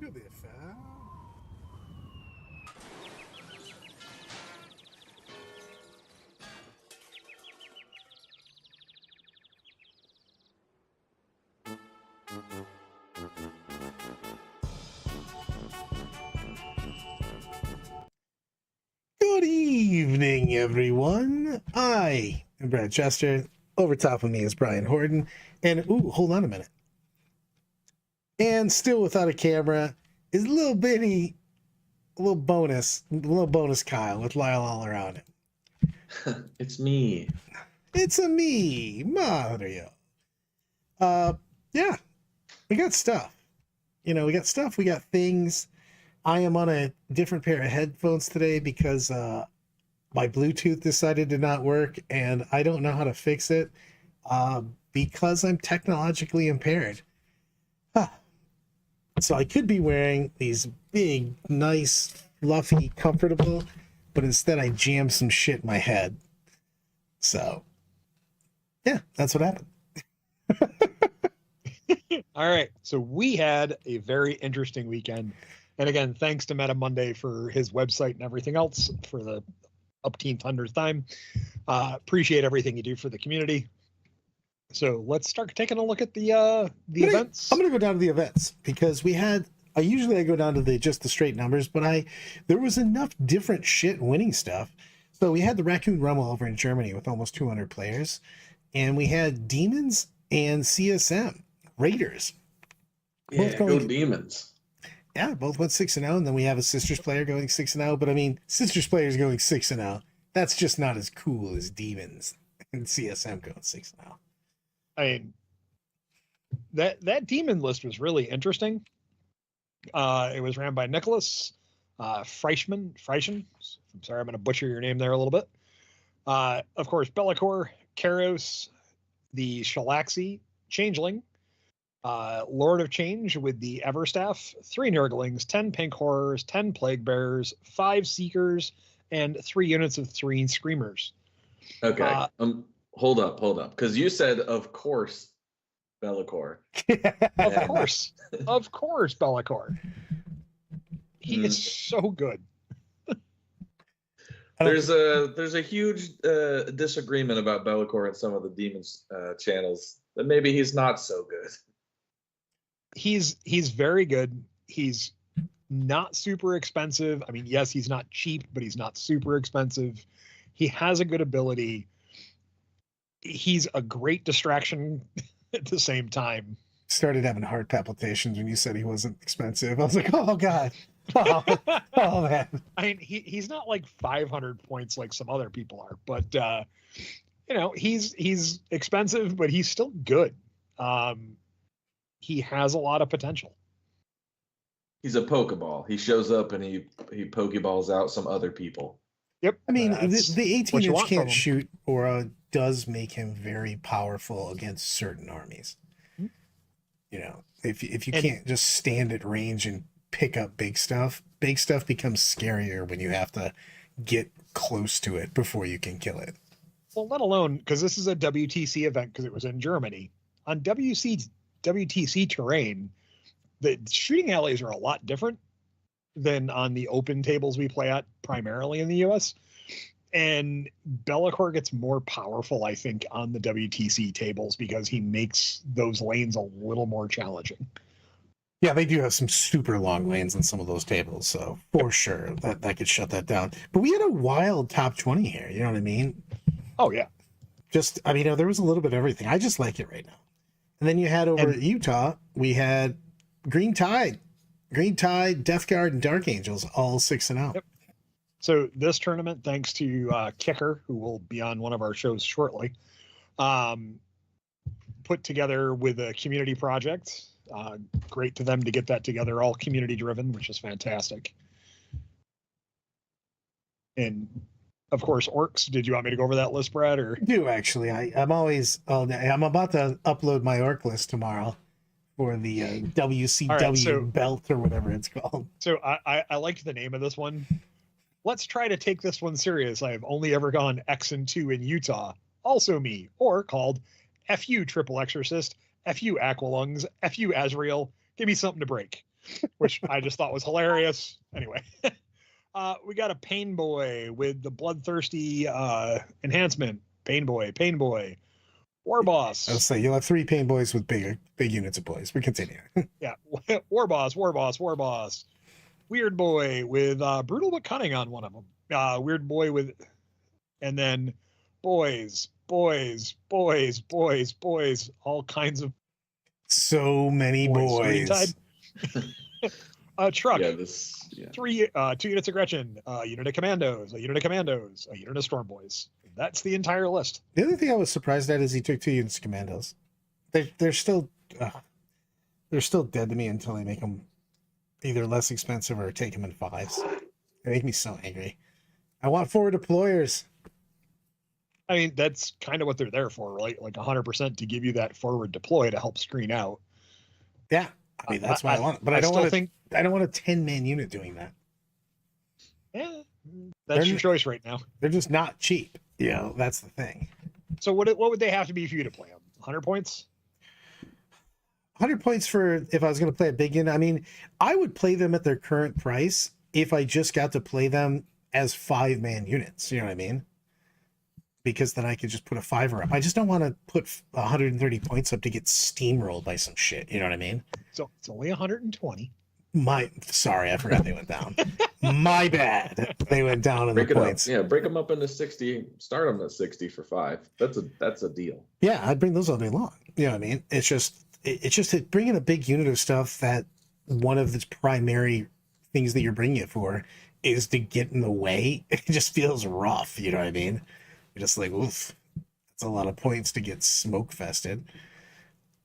Look at this, fam. Good evening, everyone. I am Brad Chester. Over top of me is Brian Horton. And, ooh, hold on a minute. And still without a camera is a little bonus Kyle with Lyle all around him. It's me. It's a me, Mario. Yeah, we got stuff. We got stuff. We got things. I am on a different pair of headphones today because my Bluetooth decided to not work, and I don't know how to fix it because I'm technologically impaired. So I could be wearing these big, nice, fluffy, comfortable, but instead I jammed some shit in my head. So, yeah, that's what happened. All right. So we had a very interesting weekend. And again, thanks to Meta Monday for his website and everything else for the upteenth 100th time. Appreciate everything you do for the community. So let's start taking a look at the events. I'm going to go down to the events because I usually go down to just the straight numbers, but there was enough different shit winning stuff. So we had the Raccoon Rumble over in Germany with almost 200 players, and we had Demons and CSM Raiders. Yeah, go Demons. Yeah, both went 6-0, and then we have a Sisters player going 6-0. But I mean, Sisters players going 6-0. That's just not as cool as Demons and CSM going 6-0. I mean, that demon list was really interesting. It was ran by Nicholas Freischman. I'm sorry, I'm going to butcher your name there a little bit. Of course, Bellicor, Karos, the Shalaxi, Changeling, Lord of Change with the Everstaff, 3 Nurglings, 10 Pink Horrors, 10 Plague Bearers, 5 Seekers, and 3 units of 3 Screamers. Okay. Hold up. Because you said, of course, Bellicor. Of course, Bellicor. He is so good. There's a huge disagreement about Bellicor in some of the Demons channels. That maybe he's not so good. He's very good. He's not super expensive. I mean, yes, he's not cheap, but he's not super expensive. He has a good ability. He's a great distraction at the same time. Started having heart palpitations when you said he wasn't expensive. I was like, oh God. Oh, oh man. I mean, he's not like 500 points like some other people are, but he's expensive, but he's still good. He has a lot of potential. He's a Pokeball. He shows up and he Pokeballs out some other people. Yep. I mean, the 18-inch can't shoot aura does make him very powerful against certain armies. Mm-hmm. If you can't just stand at range and pick up big stuff becomes scarier when you have to get close to it before you can kill it. Well, let alone, because this is a WTC event because it was in Germany. On WTC terrain, the shooting alleys are a lot different than on the open tables we play at primarily in the US. And Bellicor gets more powerful, I think, on the WTC tables because he makes those lanes a little more challenging. Yeah, they do have some super long lanes on some of those tables, so for sure that could shut that down. But we had a wild top 20 here, you know what I mean? Oh, yeah. There was a little bit of everything. I just like it right now. And then you had over at Utah, we had Green Tide, Death Guard, and Dark Angels, all 6-0. Yep. So this tournament, thanks to Kicker, who will be on one of our shows shortly, put together with a community project. Great to them to get that together, all community driven, which is fantastic. And of course, orcs. Did you want me to go over that list, Brad? Or I do actually? I'm about to upload my orc list tomorrow for the WCW belt or whatever it's called. So I liked the name of this one. Let's try to take this one serious. I have only ever gone X and 2 in Utah. Also me, or called FU Triple Exorcist, FU Aqualungs, FU Azrael. Give me something to break. which I just thought was hilarious. Anyway, we got a Pain Boy with the bloodthirsty enhancement. Pain Boy, War I'll Boss. say you'll have 3 pain boys with big units of boys. We continue. Yeah, War Boss. Weird Boy with brutal but cunning on one of them. Weird Boy with, and then boys, all kinds of So many Screen boys. Truck. Yeah, 2 units of Gretchen, a unit of Commandos, a unit of Storm Boys. That's the entire list. The other thing I was surprised at is he took 2 units of commandos. They're still dead to me until they make them either less expensive or take them in 5s. They make me so angry. I want forward deployers. I mean, that's kind of what they're there for, right? Like 100% to give you that forward deploy to help screen out. Yeah, I mean that's what I want. But I don't still want think, I don't want a 10-man unit doing that. yeah, that's your choice right now. They're just not cheap. You know, that's the thing. So what would they have to be for you to play them? 100 points? 100 points for if I was going to play a big unit. I mean, I would play them at their current price if I just got to play them as 5-man units. You know what I mean? Because then I could just put a 5er up. I just don't want to put 130 points up to get steamrolled by some shit. You know what I mean? So it's only 120. Sorry, I forgot they went down. My bad. They went down in the points. Yeah, break them up into 60. Start them at 60 for 5. That's a deal. Yeah, I'd bring those all day long. You know what I mean? It's just bringing a big unit of stuff that one of the primary things that you're bringing it for is to get in the way. It just feels rough. You know what I mean? You're just like, oof, that's a lot of points to get smoke fested.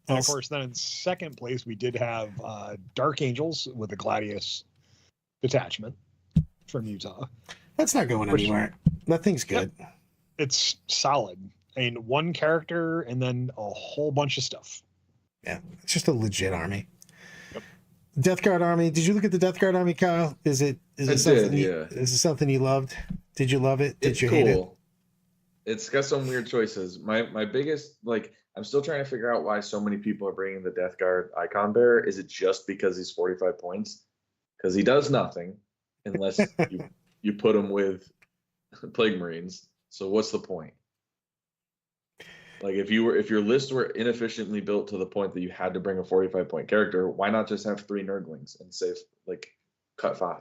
And of course, then in second place, we did have Dark Angels with the Gladius detachment from Utah. That's not going anywhere. That thing's good. Yep. It's solid. I mean, 1 character and then a whole bunch of stuff. Yeah, it's just a legit army. Yep. Death Guard army. Did you look at the Death Guard army, Kyle? Is it something? Is it something you loved? Did you love it? Did you hate it? It's got some weird choices. My biggest, like, I'm still trying to figure out why so many people are bringing the Death Guard icon bearer. Is it just because he's 45 points? Because he does nothing unless you put him with Plague Marines. So what's the point? Like, if your list were inefficiently built to the point that you had to bring a 45-point character, why not just have 3 Nurglings and save, like, cut 5?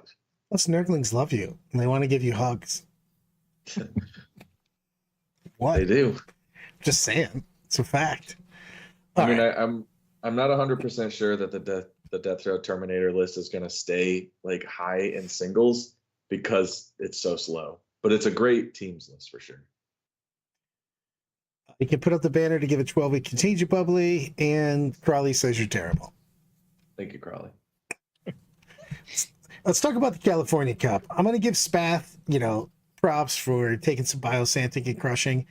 Plus, Nurglings love you and they want to give you hugs. What? They do. Just saying. It's a fact. I'm not 100% sure that the Death Row Terminator list is going to stay like high in singles because it's so slow. But it's a great teams list for sure. You can put up the banner to give a 12-week contagion bubbly, and Crawley says you're terrible. Thank you, Crawley. Let's talk about the California Cup. I'm going to give Spath, props for taking some biosantic and crushing,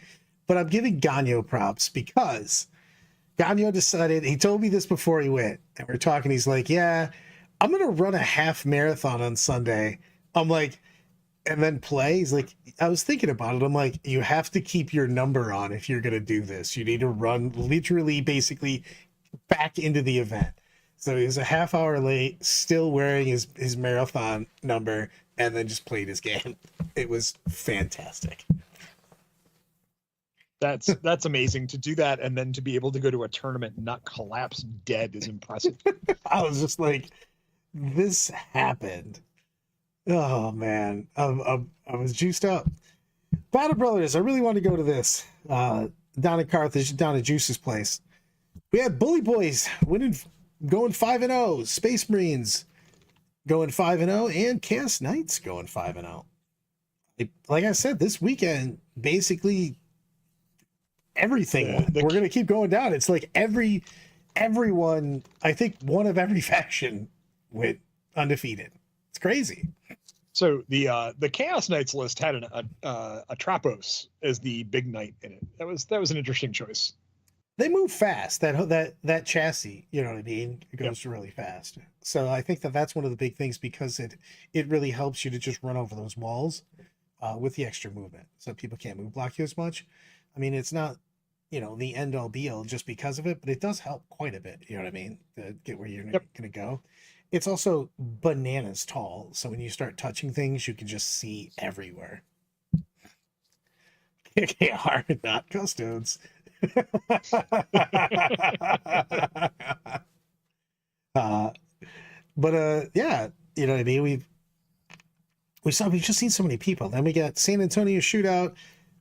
but I'm giving Gagno props because Gagno decided, he told me this before he went, and we're talking, he's like, yeah, I'm going to run a half marathon on Sunday. I'm like, and then play? He's like, I was thinking about it. I'm like, you have to keep your number on if you're going to do this. You need to run literally basically back into the event. So he was a half hour late, still wearing his marathon number, and then just played his game. It was fantastic. That's amazing to do that, and then to be able to go to a tournament and not collapse dead is impressive. I was just like, this happened. Oh man, I was juiced up. Battle Brothers, I really want to go to this. Down in Carthage, down at Juice's place. We had Bully Boys going 5-0, Space Marines going 5-0, and Chaos Knights going 5-0. Like I said, this weekend, basically everything. We're gonna keep going down. It's like everyone. I think one of every faction went undefeated. It's crazy. So the Chaos Knights list had a Trapos as the big knight in it. That was an interesting choice. They move fast. That chassis, you know what I mean? It goes really fast. So I think that's one of the big things, because it really helps you to just run over those walls with the extra movement, so people can't move block you as much. I mean, it's not the end all be all just because of it, but it does help quite a bit. You know what I mean? To get where you're going to go. it's also bananas tall. So when you start touching things, you can just see everywhere. KKR, not custodes. uh, yeah, you know what I mean? We've just seen so many people. Then we got San Antonio Shootout,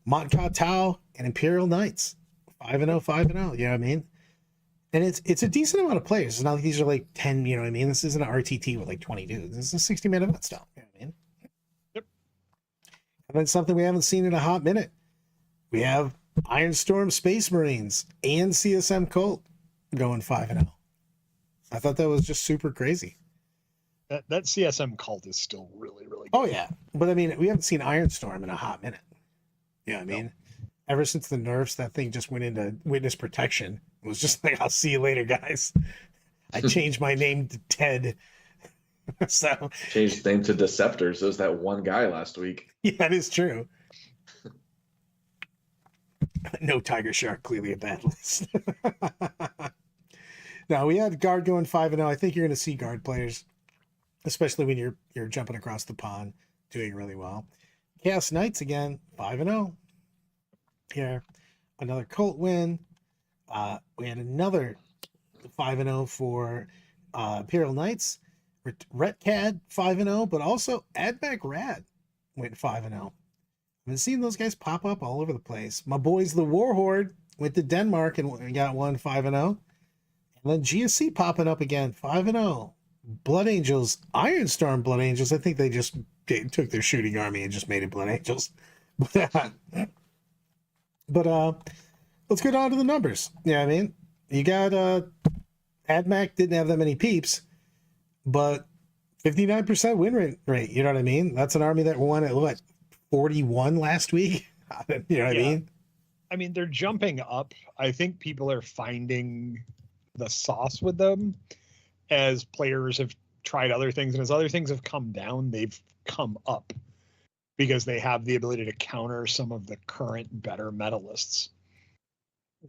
Montclair Tau, and Imperial Knights. 5-0, 5-0. You know what I mean? And it's a decent amount of players. It's not like these are like 10, you know what I mean? This isn't an RTT with like 20 dudes. This is a 60-man event style. You know what I mean? Yep. And then something we haven't seen in a hot minute. We have Iron Storm Space Marines and CSM Colt going 5-0. I thought that was just super crazy. That CSM cult is still really, really good. Oh, yeah. But I mean, we haven't seen Iron Storm in a hot minute. You know what I mean? Ever since the nerfs, that thing just went into witness protection. It was just like, I'll see you later, guys. I changed my name to Ted. So changed his name to Deceptors. There was that one guy last week. yeah, that is true. No Tiger Shark, clearly a bad list. Now we had guard going 5-0. I think you're going to see guard players, especially when you're jumping across the pond, doing really well. Chaos Knights again, 5-0. Here, another Colt win. We had another 5-0 for Imperial Knights. Retcad 5-0, but also Admac Rad went 5-0. I've been seeing those guys pop up all over the place. My boys, the War Horde, went to Denmark and got one 5-0. And then GSC popping up again, 5-0. Blood Angels, Iron Storm Blood Angels. I think they took their shooting army and just made it Blood Angels. But let's get on to the numbers. Yeah, I mean, you got AdMac didn't have that many peeps, but 59% win rate. You know what I mean? That's an army that won at what, 41 last week. You know what I mean? I mean, they're jumping up. I think people are finding the sauce with them as players have tried other things, and as other things have come down, they've come up because they have the ability to counter some of the current better medalists.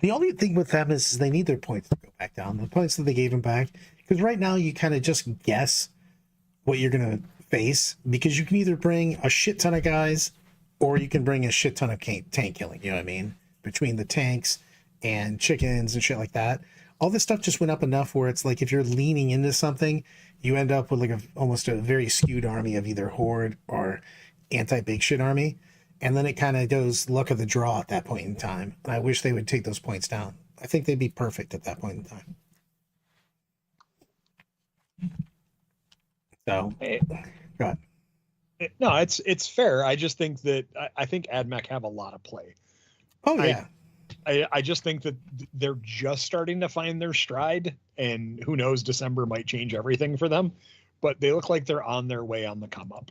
The only thing with them is they need their points to go back down. The points that they gave them back, because right now you kind of just guess what you're going to face, because you can either bring a shit ton of guys or you can bring a shit ton of tank killing. You know what I mean? Between the tanks and chickens and shit like that. All this stuff just went up enough where it's like if you're leaning into something, you end up with like almost a very skewed army of either horde or anti-big shit army. And then it kind of goes luck of the draw at that point in time. And I wish they would take those points down. I think they'd be perfect at that point in time. So, go ahead. No, it's fair. I just think that I think AdMac have a lot of play. Oh, yeah. I just think that they're just starting to find their stride, and who knows, December might change everything for them, but they look like they're on their way on the come up.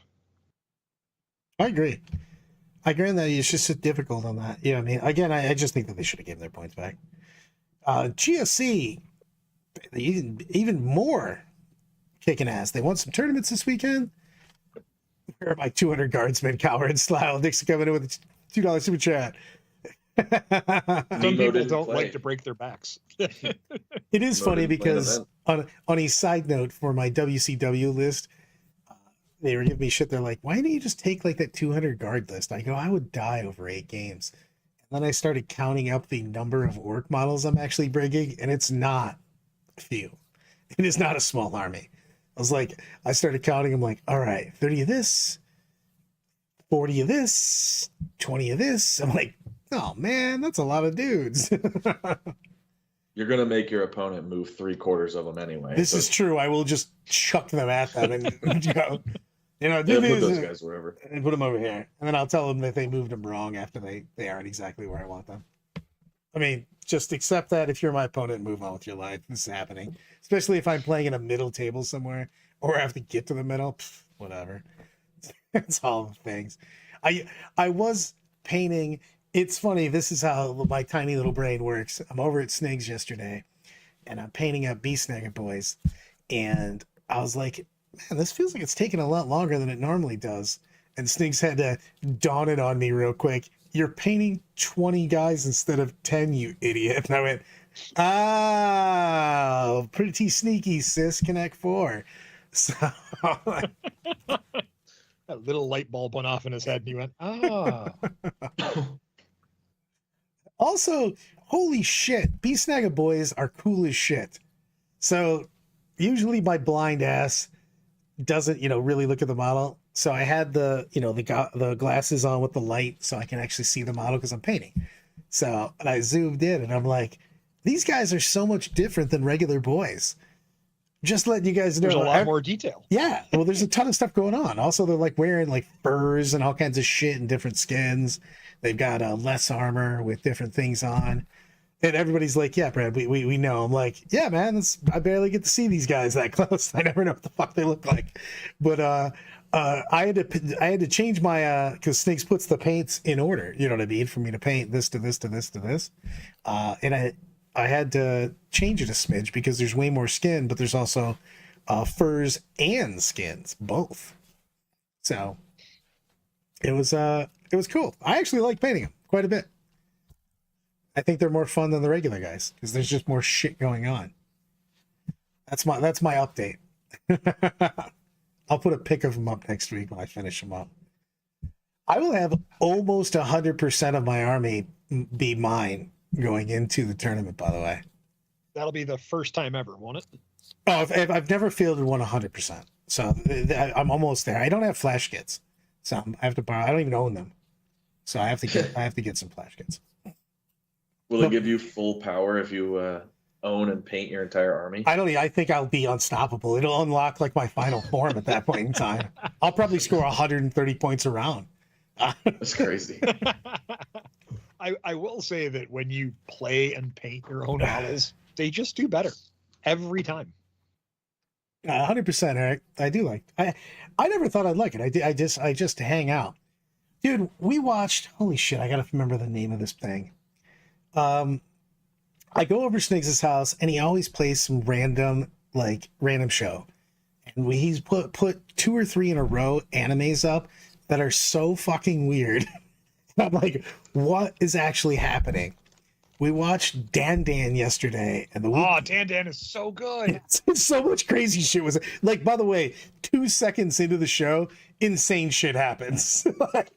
I agree. I agree that it's just so difficult on that. You know what I mean? Again, I just think that they should have given their points back. GSC, even more kicking ass. They won some tournaments this weekend. Where are my 200 guardsmen, coward style? Nick's coming in with a $2 super chat. Some people don't like to break their backs. It is funny because on a side note for my WCW list, they were giving me shit. They're like, why didn't you just take like that 200 guard list? I go, I would die over 8 games. And then I started counting up the number of orc models I'm actually bringing, and it's not a few. It is not a small army. I was like, I started counting. I'm like, all right, 30 of this, 40 of this, 20 of this. I'm like, oh man, that's a lot of dudes. You're going to make your opponent move 3/4 of them anyway. This is true. I will just chuck them at them and go, do put this, those guys wherever. and put them over here. And then I'll tell them that they moved them wrong after they aren't exactly where I want them. I mean, just accept that if you're my opponent, move on with your life. This is happening. Especially if I'm playing in a middle table somewhere or I have to get to the middle. Whatever. It's all the things. I was painting. It's funny. This is how my tiny little brain works. I'm over at Sniggs yesterday and I'm painting up Beast Nugget Boys. And I was like, man, this feels like it's taking a lot longer than it normally does. And Sniggs had to dawn it on me real quick. You're painting 20 guys instead of 10, you idiot. And I went, pretty sneaky, sis. Connect 4. So That little light bulb went off in his head, and he went, "Ah." also, holy shit, Beast Snagga boys are cool as shit. So usually my blind ass doesn't, really look at the model. So I had the glasses on with the light so I can actually see the model because I'm painting. So and I zoomed in and I'm like, these guys are so much different than regular boys. Just letting you guys know. There's a lot more detail. Yeah. Well, there's a ton of stuff going on. Also, they're like wearing like furs and all kinds of shit and different skins. They've got less armor with different things on. And everybody's like, yeah, Brad, we know. I'm like, yeah, man, I barely get to see these guys that close. I never know what the fuck they look like. But I had to change my because Snakes puts the paints in order. You know what I mean? For me to paint this to this to this to this, and I had to change it a smidge because there's way more skin, but there's also furs and skins both. So it was cool. I actually like painting them quite a bit. I think they're more fun than the regular guys because there's just more shit going on. That's my update. I'll put a pic of them up next week when I finish them up. I will have almost 100% of my army be mine going into the tournament, by the way. That'll be the first time ever, won't it? Oh, I've never fielded one 100%. So I'm almost there. I don't have flash kits. So I have to borrow. I don't even own them. So I have to get some flash kits. Will it give you full power if you own and paint your entire army? I think I'll be unstoppable. It'll unlock like my final form at that point in time. I'll probably score 130 points a round. That's crazy. I will say that when you play and paint your own models, they just do better every time. 100%, Eric. I do like. I never thought I'd like it. I just hang out, dude. We watched. Holy shit! I gotta remember the name of this thing. I go over to Sniggs' house and he always plays some random show. And he's put 2 or 3 in a row animes up that are so fucking weird. And I'm like, what is actually happening? We watched Dan yesterday, and Dan is so good. It's so much crazy shit was like. By the way, 2 seconds into the show, insane shit happens. Like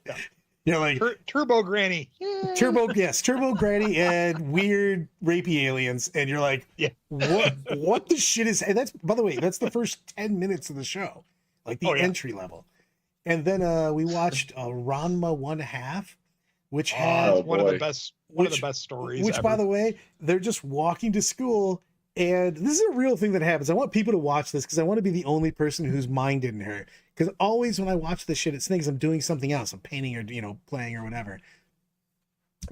Turbo Granny, Turbo Granny, and weird rapey aliens, and you're like, yeah, what the shit is? And that's, by the way, that's the first 10 minutes of the show, like the entry level, and then we watched Ranma 1/2, which had one of the best stories. Which, ever. By the way, they're just walking to school, and this is a real thing that happens. I want people to watch this because I want to be the only person whose mind didn't hurt. Because always when I watch this shit, it Snakes, I'm doing something else. I'm painting or playing or whatever,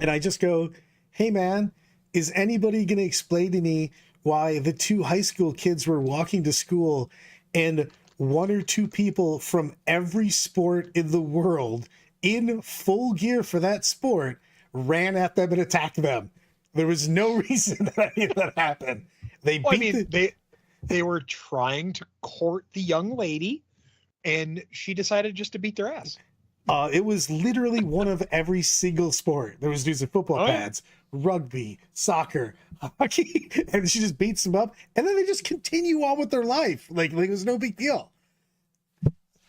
and I just go, "Hey man, is anybody gonna explain to me why the 2 high school kids were walking to school, and 1 or 2 people from every sport in the world in full gear for that sport ran at them and attacked them? There was no reason that any of that happened. They were trying to court the young lady, and she decided just to beat their ass. It was literally one of every single sport. There was dudes in football pads, rugby, soccer, hockey, and she just beats them up, and then they just continue on with their life like it was no big deal.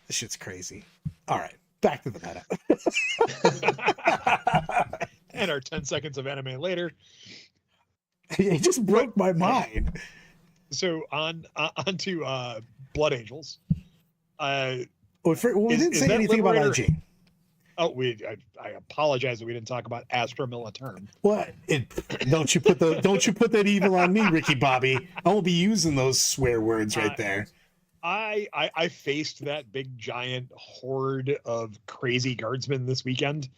This shit's crazy. All right, back to the meta. And our 10 seconds of anime later. It just broke my mind. So on to Blood Angels. We didn't say anything about IG. Oh, I apologize that we didn't talk about Astra Militarum. What? Don't you put that evil on me, Ricky Bobby. I won't be using those swear words right there. I faced that big giant horde of crazy guardsmen this weekend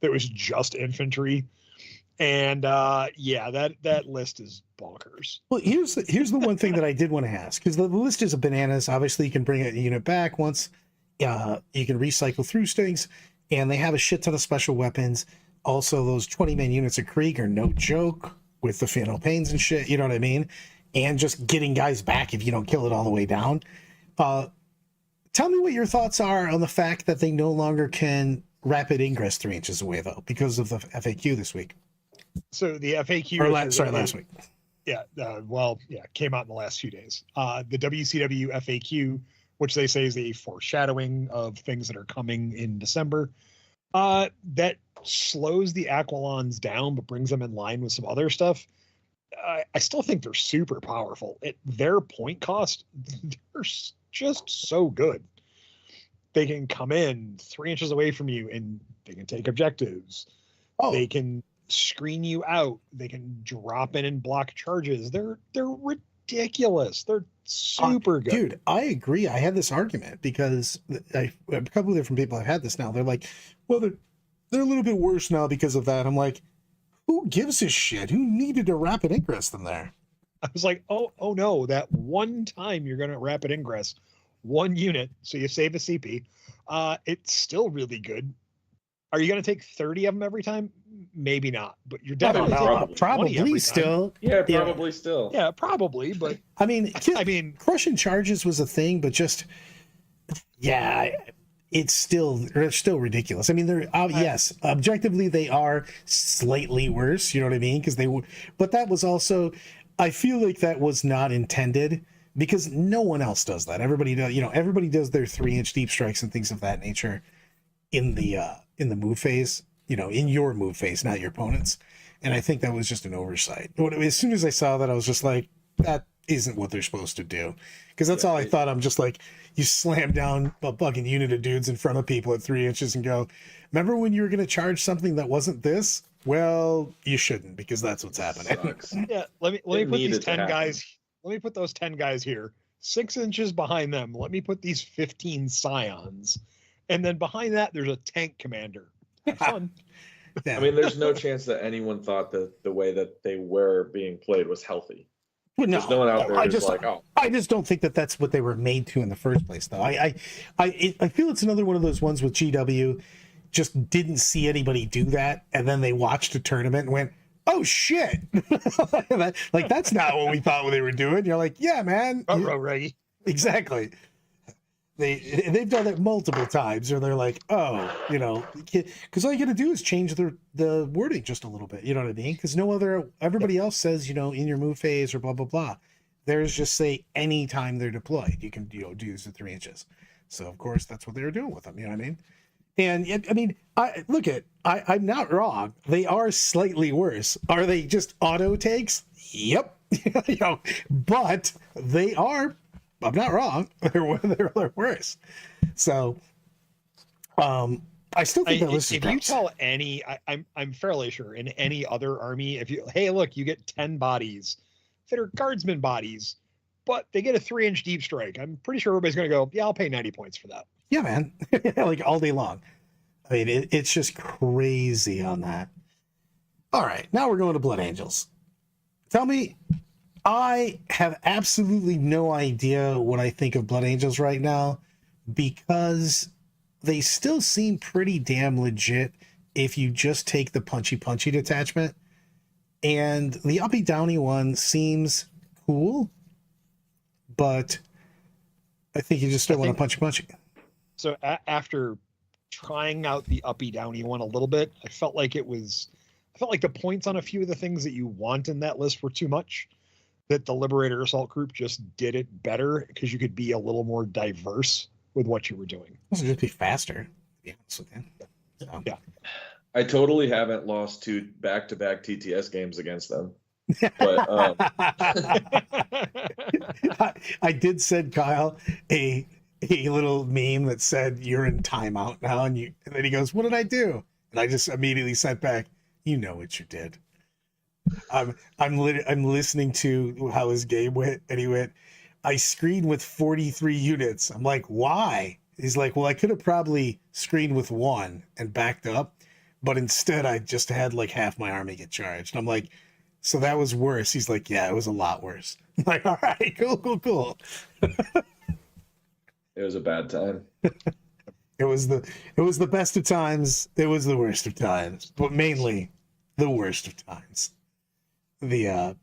that was just infantry. And that list is bonkers. Well, here's the one thing that I did want to ask, because the list is a bananas. Obviously, you can bring a unit back once. You can recycle through things, and they have a shit ton of special weapons. Also, those 20-man units of Krieg are no joke with the Phantom Pains and shit. You know what I mean? And just getting guys back if you don't kill it all the way down. Tell me what your thoughts are on the fact that they no longer can rapid ingress 3 inches away, though, because of the FAQ this week. So the FAQ... last week. Yeah, came out in the last few days. The WCW FAQ which they say is a foreshadowing of things that are coming in December. That slows the Aquilons down, but brings them in line with some other stuff. I still think they're super powerful. At their point cost, they're just so good. They can come in 3 inches away from you and they can take objectives. Oh, They can screen you out. They can drop in and block charges. They're ridiculous. They're super good. dude, I agree. I had this argument because a couple of different people have had this now. They're like, well, they're a little bit worse now because of that. I'm like, who gives a shit? Who needed a rapid ingress in there? I was like, oh no, that one time you're gonna rapid ingress 1 unit, so you save a CP. It's still really good. Are you gonna take 30 of them every time? Maybe not, but you're definitely taking 20 every Probably time. still. Yeah, probably still. Yeah, probably, but I mean, crushing charges was a thing, but just they're still ridiculous. I mean, they're yes, objectively they are slightly worse. You know what I mean? Because but that was also, I feel like that was not intended because no one else does that. Everybody does, everybody does their 3-inch deep strikes and things of that nature in the move phase. In your move phase, not your opponent's. And I think that was just an oversight. As soon as I saw that, I was just like, that isn't what they're supposed to do. Because that's all I thought. I'm just like, you slam down a fucking unit of dudes in front of people at 3 inches and go, remember when you were going to charge something that wasn't this? Well, you shouldn't, because that's what's happening. Sucks. yeah, let me put these 10 guys. Let me put those 10 guys here. 6 inches behind them, let me put these 15 scions. And then behind that, there's a tank commander. Have fun. Yeah. I mean, there's no chance that anyone thought that the way that they were being played was healthy. Well, There's no one out there who's like, oh. I just don't think that that's what they were made to in the first place, though. I feel it's another one of those ones with GW just didn't see anybody do that, and then they watched a tournament and went, "Oh shit!" Like that's not what we thought they were doing. You're like, "Yeah, man, Reggie." Exactly." They've done it multiple times, or they're like, oh, because all you got to do is change the wording just a little bit. You know what I mean? Because everybody else says, in your move phase or blah blah blah. Theirs just say anytime they're deployed, you can do the 3 inches. So of course that's what they were doing with them. You know what I mean? And I mean, I'm not wrong. They are slightly worse. Are they just auto takes? Yep. But they are. I'm not wrong. They're worse. So, I still think that list is if you tell I'm fairly sure in any other army, hey, look, you get 10 bodies that are guardsman bodies, but they get a 3-inch deep strike. I'm pretty sure everybody's going to go, yeah, I'll pay 90 points for that. Yeah, man. Like all day long. I mean, it's just crazy on that. All right, now we're going to Blood Angels. Tell me, I have absolutely no idea what I think of Blood Angels right now because they still seem pretty damn legit if you just take the punchy detachment. And the uppy downy one seems cool, but I think you just still want to punchy. So after trying out the uppy downy one a little bit, I felt like the points on a few of the things that you want in that list were too much. That the Liberator Assault Group just did it better because you could be a little more diverse with what you were doing. Also, just be faster, to be honest with you. So. Yeah. I totally haven't lost 2 back-to-back TTS games against them. But I did send Kyle a little meme that said, "You're in timeout now," and then he goes, "What did I do?" And I just immediately sent back, "You know what you did." I'm listening to how his game went, and he went, "I screened with 43 units." I'm like, "Why?" He's like, "Well, I could have probably screened with 1 and backed up, but instead I just had like half my army get charged." And I'm like, "So that was worse?" He's like, "Yeah, it was a lot worse." I'm like, "All right, cool." It was a bad time. It was the best of times. It was the worst of times, but mainly the worst of times. But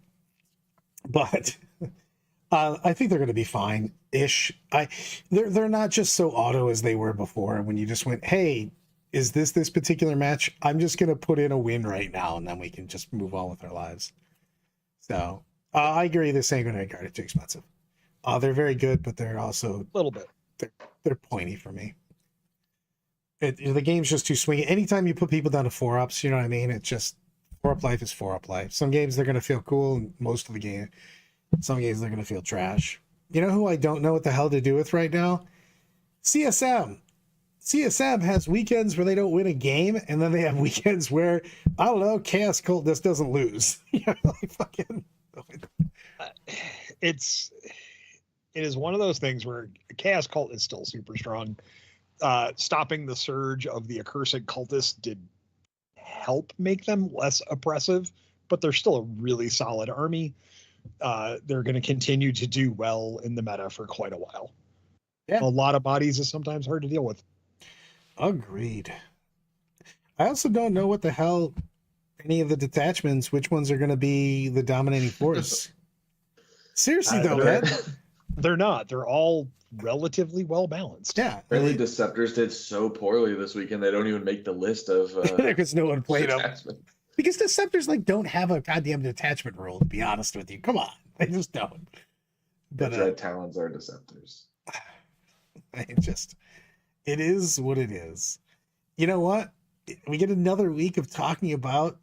I think they're going to be fine-ish. They're not just so auto as they were before. When you just went, "Hey, is this particular match? I'm just going to put in a win right now, and then we can just move on with our lives." So I agree. This ain't going to guard it too expensive. They're very good, but they're also a little bit. they're pointy for me. The game's just too swingy. Anytime you put people down to 4-ups, you know what I mean? It's just 4-up life is 4-up life. Some games they're gonna feel cool, and most of the game, some games they're gonna feel trash. You know who I don't know what the hell to do with right now? CSM. CSM has weekends where they don't win a game, and then they have weekends where, I don't know, Chaos Cult just doesn't lose. You know, like fucking. It is one of those things where Chaos Cult is still super strong. Stopping the surge of the accursed cultists did help make them less oppressive, but they're still a really solid army. They're going to continue to do well in the meta for quite a while. Yeah. A lot of bodies is sometimes hard to deal with. Agreed. I also don't know what the hell any of the detachments, which ones are going to be the dominating force. Seriously, though, man. They're not. They're all relatively well balanced. Yeah. Apparently, Deceptors did so poorly this weekend they don't even make the list of because no one played them. detachment. Because Deceptors like don't have a goddamn detachment rule, to be honest with you. Come on. They just don't. But Dread Talons are Deceptors. It is what it is. You know what? We get another week of talking about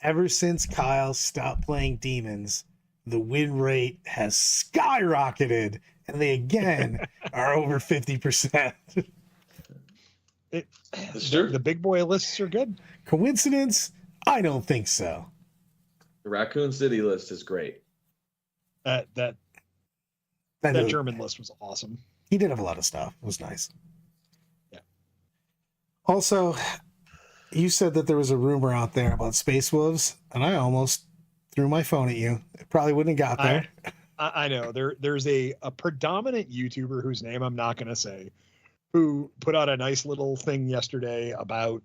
ever since Kyle stopped playing demons, the win rate has skyrocketed, and they again are over 50%. Sure. The big boy lists are good. Coincidence? I don't think so. The Raccoon City list is great. That I know German list was awesome. he did have a lot of stuff. It was nice. Yeah. Also, you said that there was a rumor out there about Space Wolves, and I almost threw my phone at you. It probably wouldn't have got there. I know there's a predominant YouTuber whose name I'm not going to say, who put out a nice little thing yesterday about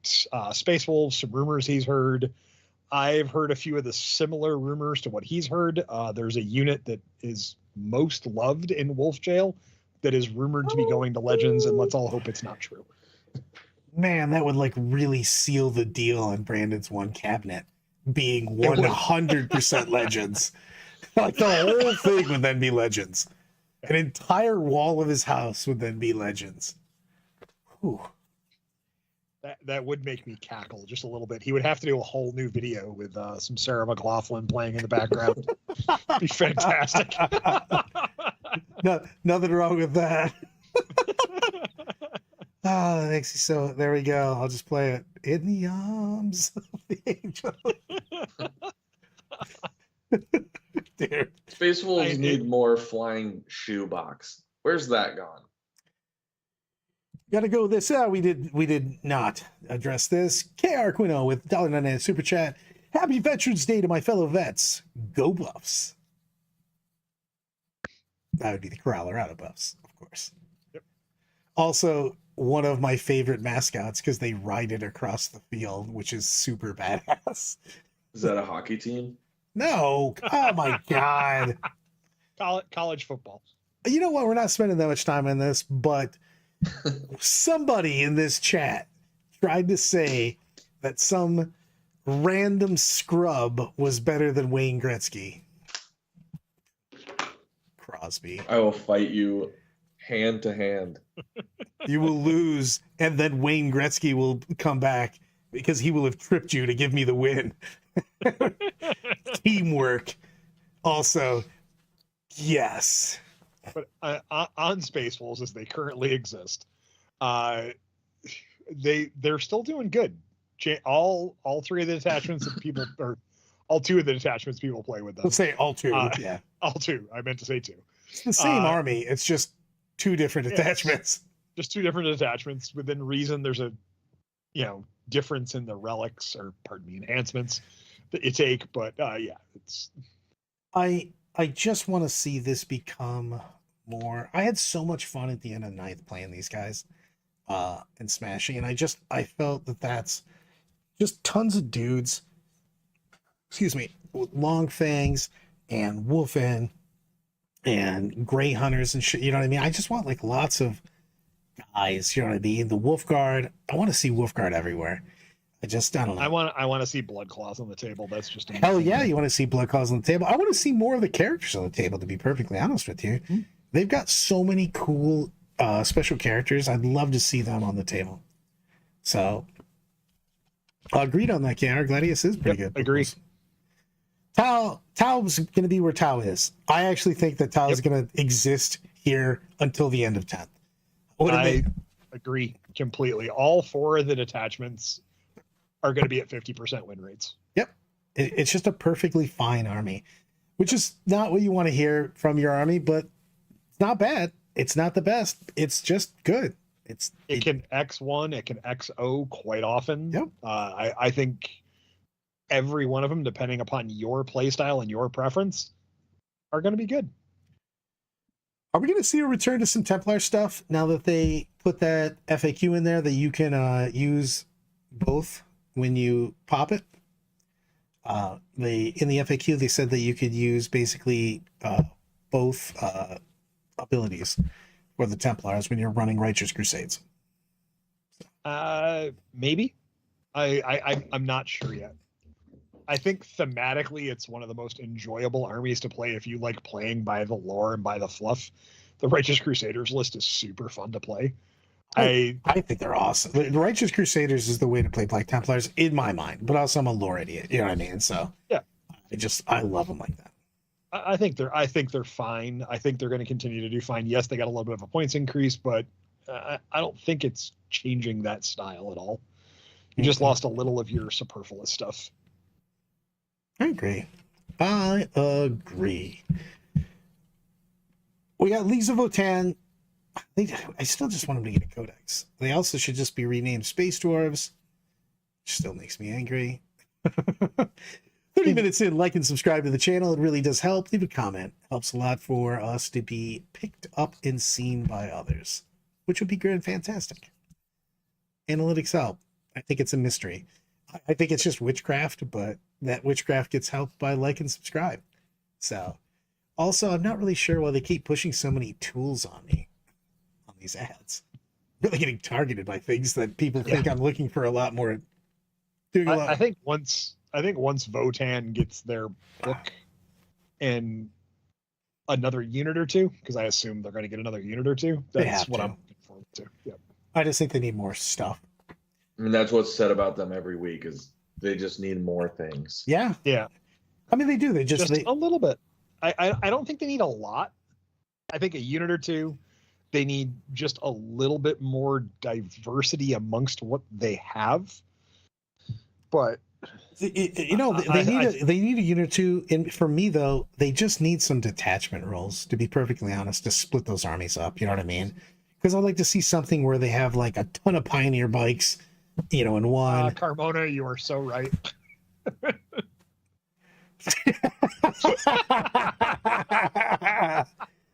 Space Wolves, some rumors he's heard. I've heard a few of the similar rumors to what he's heard. There's a unit that is most loved in Wolf Jail that is rumored to be going to Legends, and let's all hope it's not true. Man, that would like really seal the deal on Brandon's one cabinet being 100% Legends. Like the whole thing would then be Legends. An entire wall of his house would then be Legends. Whew. That would make me cackle just a little bit. He would have to do a whole new video with some Sarah McLaughlin playing in the background. Be fantastic. No, nothing wrong with that. That makes me so. There we go. I'll just play it in the arms of the angel. Dude. Space Wolves need more flying shoebox. Where's that gone? Gotta go with this. We did not address this. KR Quino with $1.99 super chat. Happy Veterans Day to my fellow vets. Go Buffs. That would be the Colorado Buffs, of course. Yep. Also, one of my favorite mascots because they ride it across the field, which is super badass. Is that a hockey team? No. Oh my God. College football. You know what? We're not spending that much time on this, but somebody in this chat tried to say that some random scrub was better than Wayne Gretzky. Crosby. I will fight you hand to hand. You will lose, and then Wayne Gretzky will come back because he will have tripped you to give me the win. Teamwork. Also, yes. But on Space Wolves as they currently exist, they're still doing good. All three of the detachments that people, or all two of the detachments people play with them. Let's say all two. Yeah, all two. I meant to say two. It's the same army. It's just two different detachments. Just two different detachments. Within reason, there's a difference in the relics, or pardon me, enhancements that you take. But yeah, it's. I just want to see this become more. I had so much fun at the end of ninth playing these guys and smashing, and I felt that's just tons of dudes, excuse me, with long fangs and wolfen and gray hunters and shit, you know what I mean? I just want like lots of guys, you know what I mean? The wolf guard, I want to see wolf guard everywhere. I don't know. I want to see blood claws on the table. That's just amazing. Hell yeah, you want to see blood claws on the table. I want to see more of the characters on the table, to be perfectly honest with you. Mm-hmm. They've got so many cool special characters, I'd love to see them on the table. So agreed on that, Keanu. Gladius is pretty good. Agree. Tao's going to be where Tao is. I actually think that Tao is Yep. going to exist here until the end of 10th. I agree completely. All 4 of the detachments are going to be at 50% win rates. It's just a perfectly fine army, which is not what you want to hear from your army, but it's not bad. It's not the best. It's just good. It can X1, it can XO quite often. Yep. I think every one of them, depending upon your playstyle and your preference, are going to be good. Are we going to see a return to some Templar stuff now that they put that FAQ in there that you can use both when you pop it? In the FAQ they said that you could use basically both abilities for the Templars when you're running Righteous Crusades. Maybe. I'm not sure yet. I think thematically it's one of the most enjoyable armies to play if you like playing by the lore and by the fluff. The Righteous Crusaders list is super fun to play. I think they're awesome. The Righteous Crusaders is the way to play Black Templars in my mind, but also I'm a lore idiot. You know what I mean? So yeah, I love them like that. I think they're fine. I think they're going to continue to do fine. Yes, they got a little bit of a points increase, but I don't think it's changing that style at all. You just lost a little of your superfluous stuff. I agree. We got Leagues of Votan. I still just want them to get a codex. They also should just be renamed Space Dwarves, which still makes me angry. 30 minutes in, like and subscribe to the channel. It really does help. Leave a comment. Helps a lot for us to be picked up and seen by others, which would be good and fantastic. Analytics help. I think it's a mystery. I think it's just witchcraft, but that witchcraft gets helped by like and subscribe. So, also, I'm not really sure why they keep pushing so many tools on me on these ads. Really getting targeted by things that people think I'm looking for a lot more. Doing a lot. I think once Votan gets their book and another unit or two, because I assume they're going to get another unit or two. That's what I'm looking forward to. Yep. I just think they need more stuff. I mean, that's what's said about them every week is they just need more things. Yeah. Yeah. I mean, they do. They just a little bit. I don't think they need a lot. I think a unit or two. They need just a little bit more diversity amongst what they have. But they need a unit or two. And for me, though, they just need some detachment roles, to be perfectly honest, to split those armies up. You know what I mean? Because I'd like to see something where they have like a ton of Pioneer bikes, in one. Carmona, you are so right.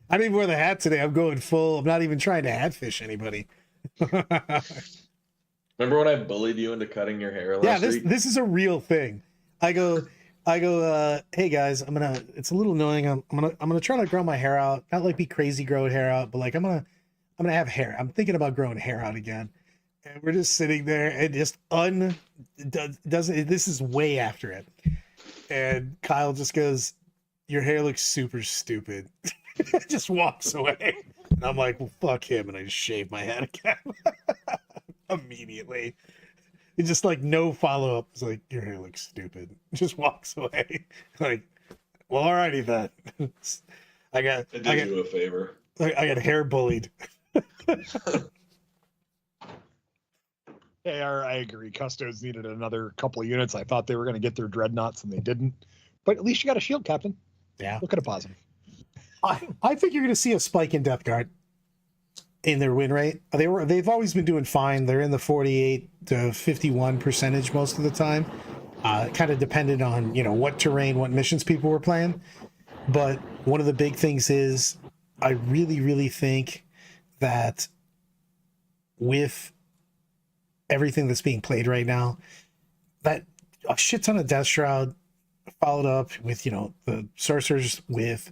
I didn't even wear the hat today. I'm going full. I'm not even trying to hatfish anybody. Remember when I bullied you into cutting your hair last Yeah, week? this is a real thing. I go, hey guys, it's a little annoying. I'm gonna try to grow my hair out. Not like be crazy growing hair out, but like I'm gonna have hair. I'm thinking about growing hair out again. And we're just sitting there and just doesn't this is way after it. And Kyle just goes, your hair looks super stupid. Just walks away. And I'm like, well, fuck him. And I just shave my head again. Immediately. It's just like no follow-up. It's like, your hair looks stupid. Just walks away. Like, well, alrighty then. I did you a favor. I got hair bullied. Hey, I agree. Custos needed another couple of units. I thought they were going to get their dreadnoughts and they didn't. But at least you got a shield captain. Yeah. Look at a positive. I think you're going to see a spike in Death Guard in their win rate. They've always been doing fine. They're in the 48 to 51% most of the time. Kind of depended on, what terrain, what missions people were playing. But one of the big things is I really, really think that with everything that's being played right now, that a shit ton of Death Shroud followed up with, the Sorcerers with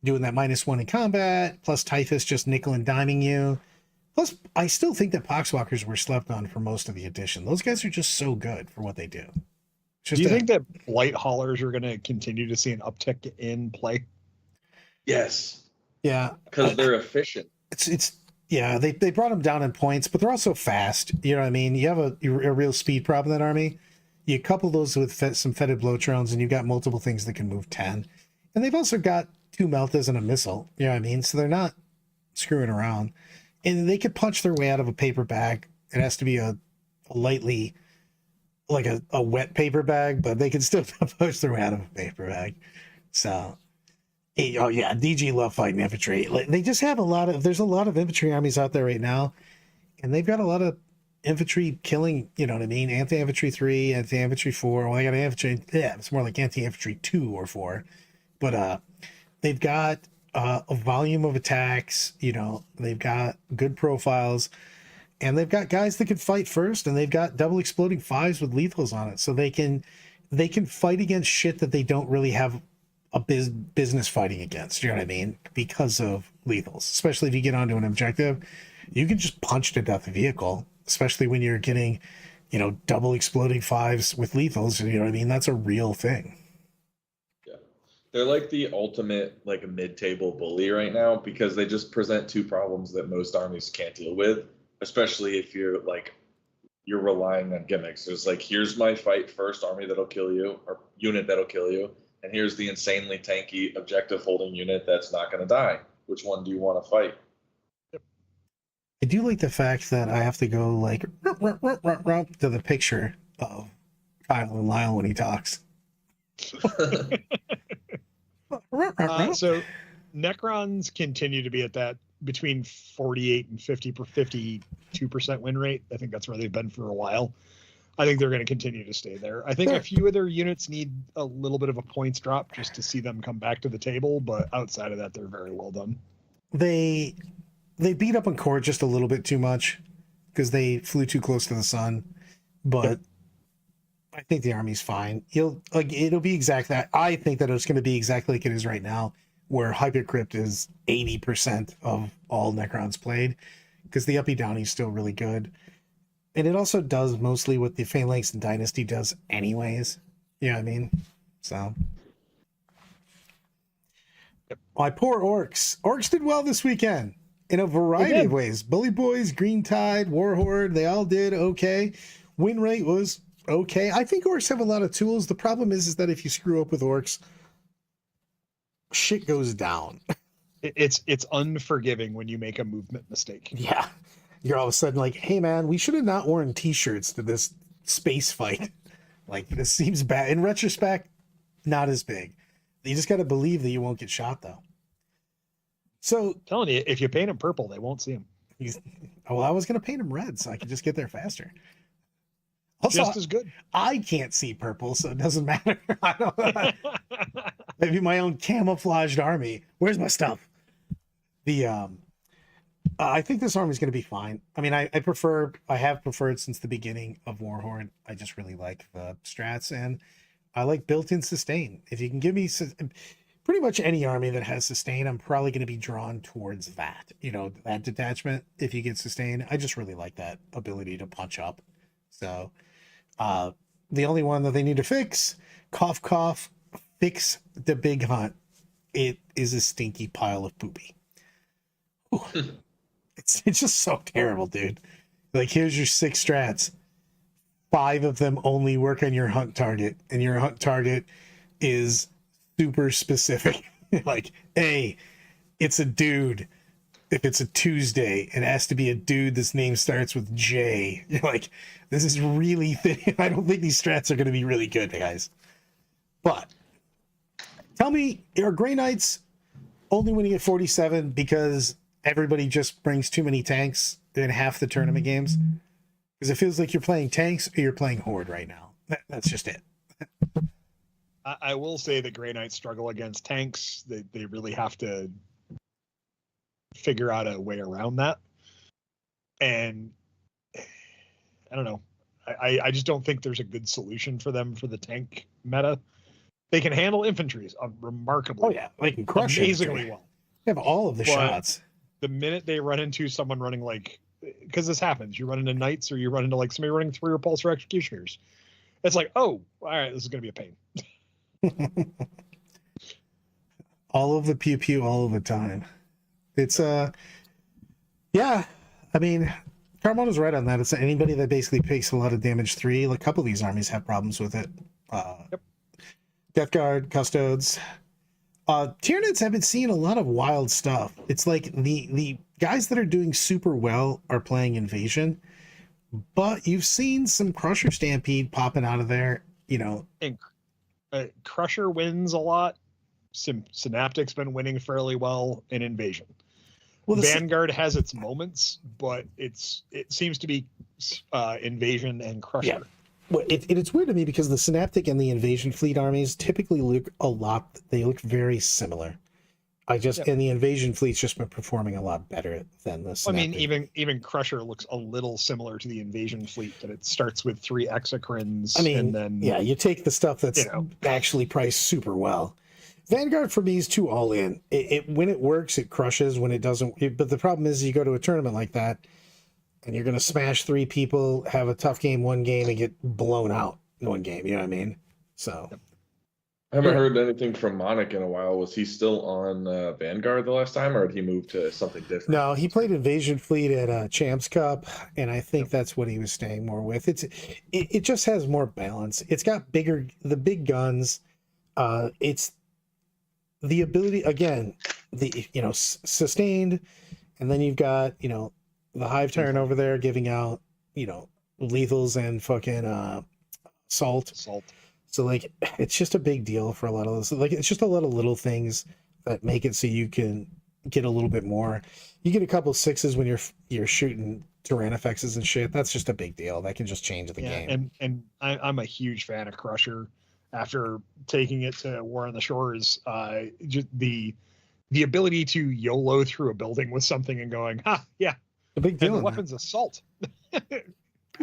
doing that -1 in combat, plus Typhus just nickel and diming you. Plus, I still think that Poxwalkers were slept on for most of the edition. Those guys are just so good for what they do. Do you think that Blight Haulers are going to continue to see an uptick in play? Yes. Yeah. Because they're efficient. It's Yeah, they brought them down in points, but they're also fast. You know what I mean? You have a real speed problem in that army. You couple those with some fetid bloatrons, and you've got multiple things that can move 10. And they've also got 2 meltas and a missile. You know what I mean? So they're not screwing around. And they could punch their way out of a paper bag. It has to be a lightly, like a wet paper bag, but they can still push their way out of a paper bag. So, oh yeah, DG love fighting infantry. Like, they just have there's a lot of infantry armies out there right now, and they've got a lot of infantry killing, you know what I mean? Anti-infantry 3, anti-infantry 4. Well, I got infantry, yeah, it's more like anti-infantry 2 or 4. But they've got a volume of attacks, you know, they've got good profiles, and they've got guys that can fight first, and they've got double exploding 5s with lethals on it. So they can fight against shit that they don't really have a business fighting against, you know what I mean? Because of lethals, especially if you get onto an objective, you can just punch to death a vehicle, especially when you're getting, you know, double exploding 5s with lethals, you know what I mean? That's a real thing. Yeah. They're like the ultimate, like a mid-table bully right now, because they just present 2 problems that most armies can't deal with, especially if you're relying on gimmicks. There's like, here's my fight first army that'll kill you, or unit that'll kill you, and here's the insanely tanky objective holding unit that's not going to die. Which one do you want to fight? I do like the fact that I have to go like to the picture of Kyle and Lyle when he talks. So Necrons continue to be at that between 48 and 52% win rate. I think that's where they've been for a while. I think they're going to continue to stay there. I think a few of their units need a little bit of a points drop just to see them come back to the table, but outside of that, they're very well done. They beat up on Court just a little bit too much because they flew too close to the sun, but I think the army's fine. It'll be exact that. I think that it's going to be exactly like it is right now, where Hypercrypt is 80% of all Necrons played, because the Uppy Downy is still really good. And it also does mostly what the Phalanx and Dynasty does anyways. You know what I mean? So. My poor Orcs. Orcs did well this weekend in a variety of ways. Bully Boys, Green Tide, Warhorde, they all did okay. Win rate was okay. I think Orcs have a lot of tools. The problem is that if you screw up with Orcs, shit goes down. It's unforgiving when you make a movement mistake. Yeah. You're all of a sudden like, hey man, we should have not worn t-shirts to this space fight. Like, this seems bad. In retrospect, not as big. You just got to believe that you won't get shot though. So I'm telling you, if you paint them purple, they won't see them. Well, I was going to paint them red so I could just get there faster. Also, just as good. I can't see purple, so it doesn't matter. I don't, maybe my own camouflaged army. Where's my stuff? I think this army is going to be fine. I mean, I have preferred since the beginning of Warhorde. I just really like the strats, and I like built-in sustain. If you can give me pretty much any army that has sustain, I'm probably going to be drawn towards that. You know, that detachment, if you get sustain, I just really like that ability to punch up. So the only one that they need to fix, cough, cough, fix the big hunt. It is a stinky pile of poopy. It's just so terrible, dude. Like, here's your 6 strats. 5 of them only work on your hunt target, and your hunt target is super specific. Like, hey, it's a dude. If it's a Tuesday, it has to be a dude. This name starts with J. You're like, this is really thin. I don't think these strats are going to be really good, guys. But tell me, are Grey Knights only winning at 47 because everybody just brings too many tanks in half the tournament games? Because it feels like you're playing tanks or you're playing Horde right now. That's just it. I will say that Grey Knights struggle against tanks. They really have to figure out a way around that. And I don't know. I just don't think there's a good solution for them for the tank meta. They can handle infantry remarkably. Oh yeah, they can crush amazingly well. They have all of the shots. The minute they run into someone running, like, because this happens, you run into knights or you run into like somebody running 3 repulsor executioners. It's like, oh, all right, this is gonna be a pain. All of the pew pew all of the time. It's Yeah, I mean, Carmona's right on that. It's anybody that basically takes a lot of damage 3. Like, a couple of these armies have problems with it. Yep. Death Guard, Custodes. Tyranids have been seeing a lot of wild stuff. It's like the guys that are doing super well are playing Invasion, but you've seen some Crusher Stampede popping out of there. You know, And Crusher wins a lot. Synaptic's been winning fairly well in Invasion. well, Vanguard has its moments, but it seems to be Invasion and Crusher. Yeah. Well, it's weird to me because the Synaptic and the Invasion Fleet armies typically look they look very similar. And the Invasion Fleet's just been performing a lot better than the Synaptic. I mean, even Crusher looks a little similar to the Invasion Fleet, that it starts with 3 Exocrines. I mean, and then yeah, you take the stuff that's actually priced super well. Vanguard for me is too all in. It when it works, it crushes. When it doesn't, but the problem is you go to a tournament like that, and you're going to smash 3 people, have a tough game one game, and get blown out in one game. You know what I mean? So. I haven't heard anything from Monic in a while. Was he still on Vanguard the last time, or did he move to something different? No, he played Invasion Fleet at Champs Cup, and I think that's what he was staying more with. It just has more balance. It's got the big guns. It's the ability, again, sustained, and then you've got, the Hive Tyrant over there giving out, lethals and fucking salt. So, like, it's just a big deal for a lot of this. Like, it's just a lot of little things that make it so you can get a little bit more. You get a couple 6s when you're shooting Tyrannifexes and shit. That's just a big deal. That can just change the game. And I'm a huge fan of Crusher. After taking it to War on the Shores, just the ability to YOLO through a building with something and going, yeah, a big deal. And the weapon's assault.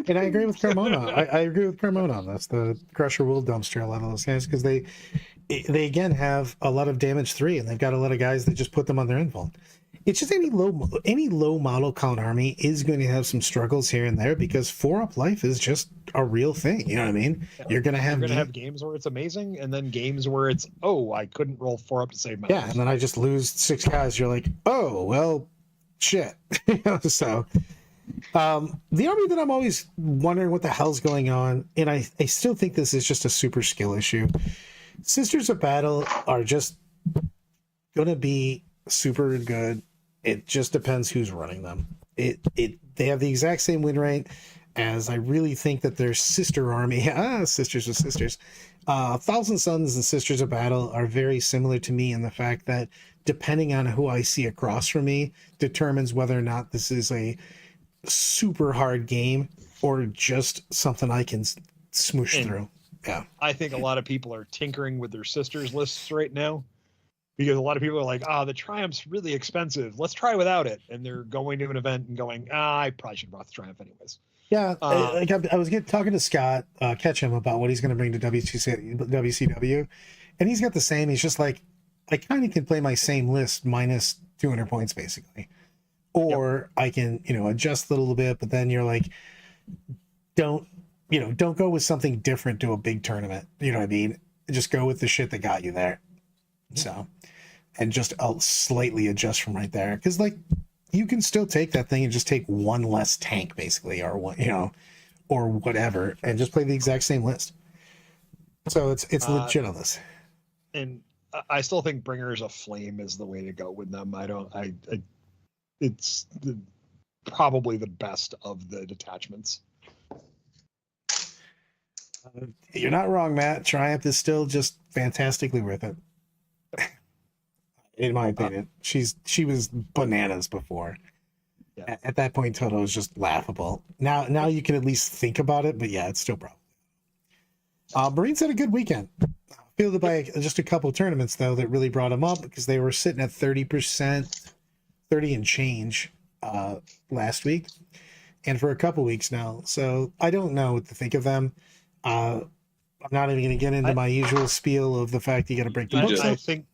And I agree with Carmona. I agree with Carmona on this. The Crusher will dumpster a lot of those guys because they again have a lot of damage 3, and they've got a lot of guys that just put them on their invuln. It's just any low model count army is going to have some struggles here and there because 4-up life is just a real thing. You know what I mean? Yeah. You're going to have games where it's amazing, and then games where it's I couldn't roll 4-up to save my life. And then I just lose 6 guys. You're like, oh well, shit. So. The army that I'm always wondering what the hell's going on, and I still think this is just a super skill issue. Sisters of Battle are just gonna be super good. It just depends who's running them. They have the exact same win rate as I really think that their sister army, Sisters of Sisters, Thousand Sons and Sisters of Battle are very similar to me in the fact that depending on who I see across from me determines whether or not this is a super hard game or just something I can smoosh through. Yeah, I think a lot of people are tinkering with their sisters lists right now because a lot of people are like, the Triumph's really expensive, let's try without it, and they're going to an event and going, I probably should have brought the Triumph anyways. Yeah, I was talking to Scott Ketchum about what he's going to bring to WCW, and he's got the same. He's just like, I kind of can play my same list minus 200 points basically. Or I can, adjust a little bit, but then you're like, don't go with something different to a big tournament. You know what I mean? Just go with the shit that got you there. So, and just slightly adjust from right there. Cause like you can still take that thing and just take one less tank basically, or one, or whatever, and just play the exact same list. So it's legit on this. And I still think Bringers of Flame is the way to go with them. It's probably the best of the detachments. You're not wrong, Matt. Triumph is still just fantastically worth it. In my opinion. She was bananas before. Yeah. At that point, Toto was just laughable. Now you can at least think about it, but yeah, it's still probably. Marines had a good weekend. Fielded by just a couple tournaments, though, that really brought them up because they were sitting at 30%. 30 and change last week and for a couple weeks now. So I don't know what to think of them. I'm not even going to get into my usual spiel of the fact you got to break the books. I think.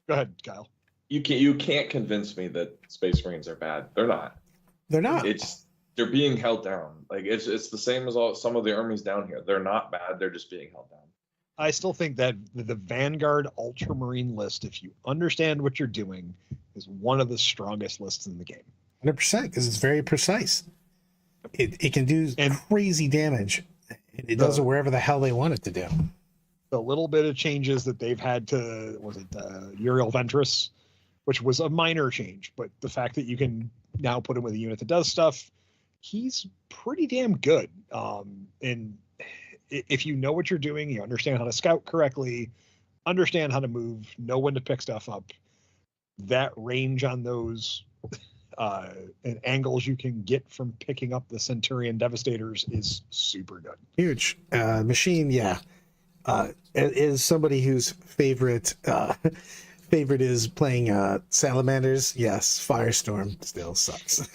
Go ahead, Kyle. You can't convince me that Space Marines are bad. They're not. They're not. They're being held down. Like it's the same as some of the armies down here. They're not bad. They're just being held down. I still think that the Vanguard Ultramarine list, if you understand what you're doing, is one of the strongest lists in the game. 100%, because it's very precise. It can do And crazy damage. It does it wherever the hell they want it to do. the little bit of changes that they've had to, was it Uriel Ventress, which was a minor change, but the fact that you can now put him with a unit that does stuff, he's pretty damn good. And if you know what you're doing, you understand how to scout correctly, understand how to move, know when to pick stuff up, that range on those and angles you can get from picking up the Centurion Devastators is super good. Huge. Machine, yeah. Is somebody whose favorite is playing Salamanders, yes, Firestorm still sucks.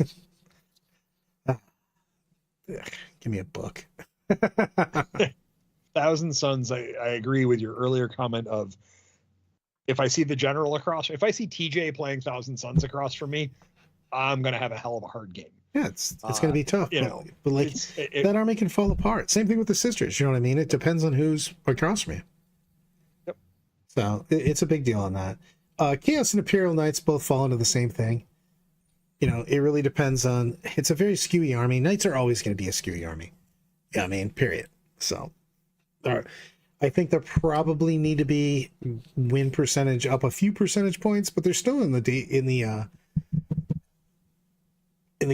Give me a book. Thousand Suns, I agree with your earlier comment of, if I see the general across, if I see TJ playing Thousand Suns across from me, I'm going to have a hell of a hard game. Yeah, it's going to be tough. But like that army can fall apart. Same thing with the sisters. You know what I mean? It depends on who's across from you. Yep. So it's a big deal on that. Chaos and Imperial Knights both fall into the same thing. You know, it really depends on. It's a very skewy army. Knights are always going to be a skewy army. Yeah, I mean, period. So, I think there probably need to be win percentage up a few percentage points, but they're still in the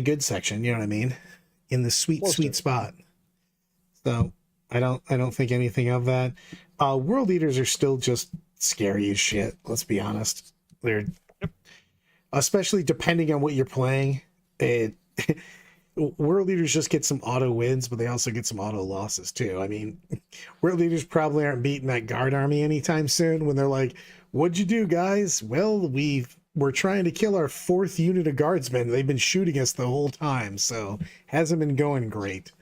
good section, you know what I mean? In the sweet spot. So I don't think anything of that. World Eaters are still just scary as shit, let's be honest. They're especially depending on what you're playing. World Eaters just get some auto wins, but they also get some auto losses too. I mean, World Eaters probably aren't beating that guard army anytime soon when they're like, "What'd you do, guys?" Well, we're trying to kill our 4th unit of guardsmen. They've been shooting us the whole time, so hasn't been going great.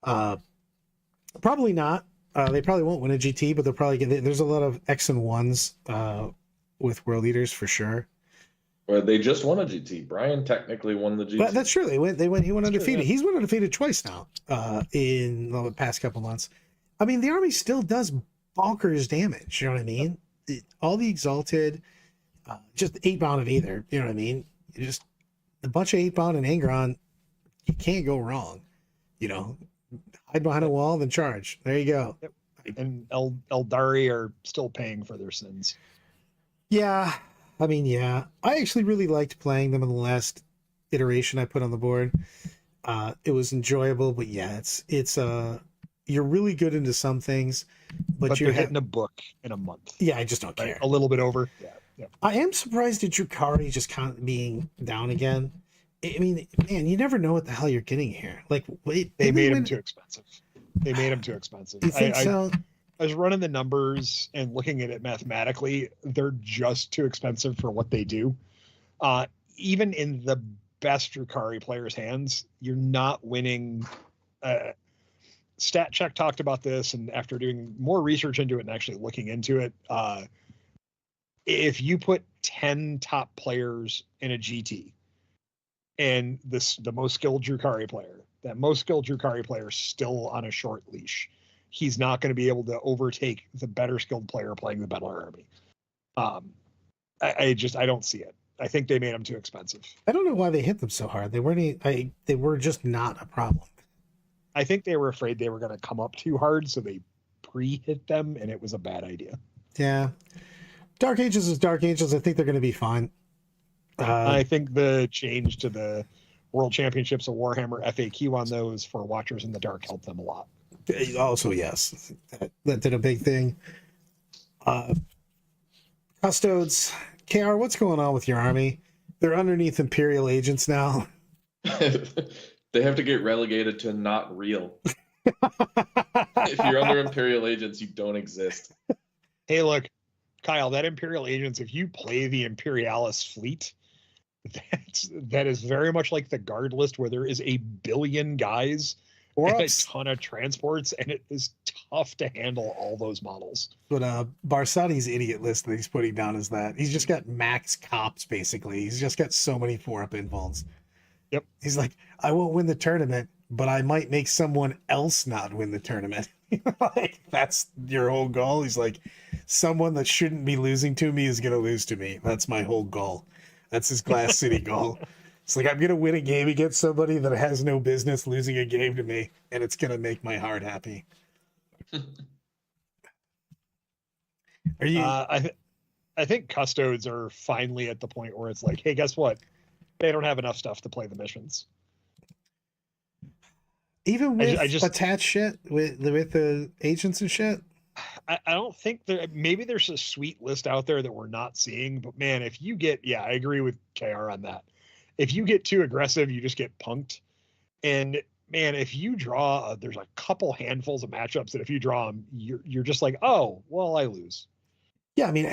Probably not. They probably won't win a GT, but they'll probably get. There's a lot of X and ones with World Eaters for sure. Well, they just won a GT. Brian technically won the GT. But that's true. He went undefeated. True, yeah. He's won undefeated twice now in the past couple months. I mean, the army still does bonkers damage. You know what I mean? All the Exalted. Just 8-bound of either, you know what I mean? Just a bunch of 8-bound and Angron, you can't go wrong. You know, hide behind a wall, then charge. There you go. Yep. And Eldari are still paying for their sins. Yeah, I mean, yeah. I actually really liked playing them in the last iteration I put on the board. It was enjoyable, but yeah, it's you're really good into some things, but you're hitting a book in a month. Yeah, I just don't care. A little bit over. Yeah. Yep. I am surprised at Drukari just kind of being down again. I mean, man, you never know what the hell you're getting here. Like, wait, they made him too expensive. They made him too expensive. You think so? I was running the numbers and looking at it mathematically. They're just too expensive for what they do. Even in the best Drukari players' hands, you're not winning. Stat Check talked about this, and after doing more research into it and actually looking into it, if you put 10 top players in a GT and the most skilled Drukari player, that most skilled Drukari player is still on a short leash, he's not going to be able to overtake the better skilled player playing the better army. I don't see it. I think they made them too expensive. I don't know why they hit them so hard. They were just not a problem. I think they were afraid they were going to come up too hard, so they pre-hit them, and it was a bad idea. Yeah. Dark Ages is Dark Ages. I think they're going to be fine. I think the change to the World Championships of Warhammer FAQ on those for Watchers in the Dark helped them a lot. Also, yes. That did a big thing. Custodes. KR, what's going on with your army? They're underneath Imperial agents now. They have to get relegated to not real. If you're under Imperial agents, you don't exist. Hey, look, Kyle, that Imperial agents, if you play the Imperialis fleet, that is very much like the guard list where there is a billion guys and a ton of transports, and it is tough to handle all those models. But Barsati's idiot list that he's putting down is that he's just got max cops, basically. He's just got so many 4-up invulns. Yep. He's like, I won't win the tournament, but I might make someone else not win the tournament. Like, that's your whole goal. He's like, someone that shouldn't be losing to me is going to lose to me. That's my whole goal. That's his Glass City goal. It's like I'm gonna win a game against somebody that has no business losing a game to me, and it's gonna make my heart happy. Are you? I think custodes are finally at the point where it's like, hey, guess what? They don't have enough stuff to play the missions. Even with I just attached shit with the agents and shit. I don't think maybe there's a sweet list out there that we're not seeing, but man, if you get, yeah, I agree with KR on that. If you get too aggressive, you just get punked. And man, if you draw, there's a couple handfuls of matchups that if you draw them, you're just like, oh, well, I lose. Yeah, I mean,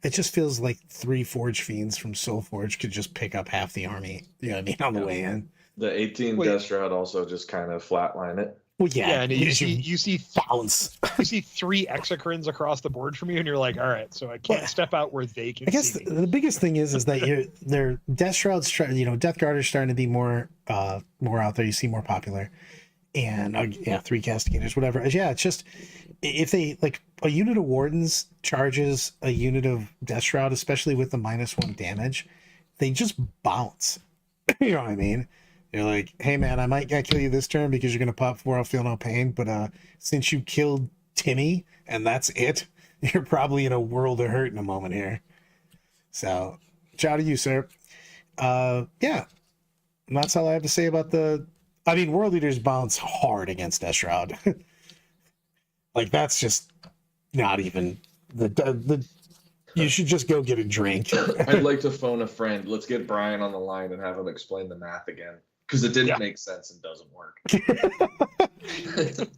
it just feels like 3 Forge Fiends from Soul Forge could just pick up half the army. You know what I mean, on the way in. The 18 Death Shroud also just kind of flatline it. Well, yeah, and you see bounce. You see 3 exocrines across the board from you, and you're like, all right, so I can't step out where they can. I guess see the biggest thing is that their Death Shroud's Death Guard is starting to be more out there. You see more popular, and 3 Castigators, whatever. Yeah, it's just if they like a unit of Wardens charges a unit of Death Shroud, especially with the -1 damage, they just bounce. You know what I mean? You're like, hey man, I might kill you this turn because you're gonna pop 4. I'll feel no pain. But since you killed Timmy and that's it, you're probably in a world of hurt in a moment here. So, shout out to you, sir. Yeah, and that's all I have to say about World Eaters bounce hard against Death Shroud. Like that's just not even the. You should just go get a drink. I'd like to phone a friend. Let's get Brian on the line and have him explain the math again. Because it didn't make sense and doesn't work.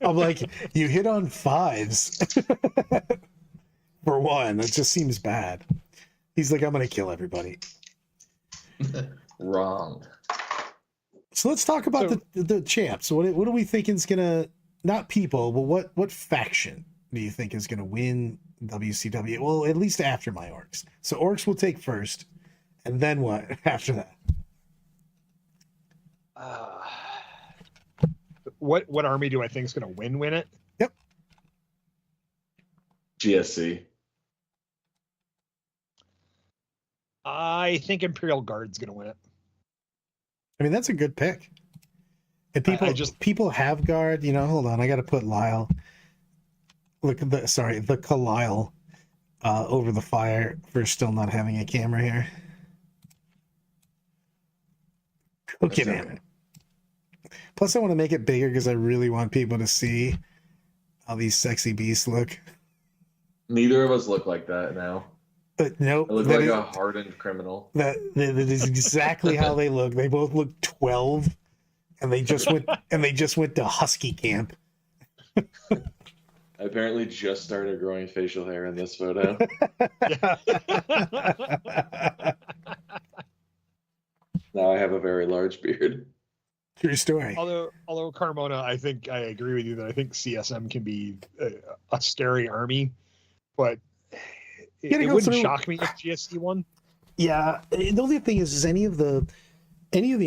I'm like, you hit on 5s. For one, it just seems bad. He's like, I'm going to kill everybody. Wrong. So let's talk about the champs. What do we think is going to, not people, but what faction do you think is going to win WCW? Well, at least after my Orcs. So Orcs will take first. And then what after that? What army do I think is going to win it? Yep. GSC. I think Imperial Guard's going to win it. I mean, that's a good pick. And people have Guard. Hold on, I got to put Lyle. Look at the Kalile over the fire for still not having a camera here. Okay, man. Plus, I want to make it bigger because I really want people to see how these sexy beasts look. Neither of us look like that now. Nope. I look like a hardened criminal. That is exactly how they look. They both look 12, and they just went to Husky camp. I apparently just started growing facial hair in this photo. Now I have a very large beard. True story. Although Carmona, I think I agree with you that I think CSM can be a scary army, but it wouldn't shock me if GSC won. Yeah, the only thing is any of the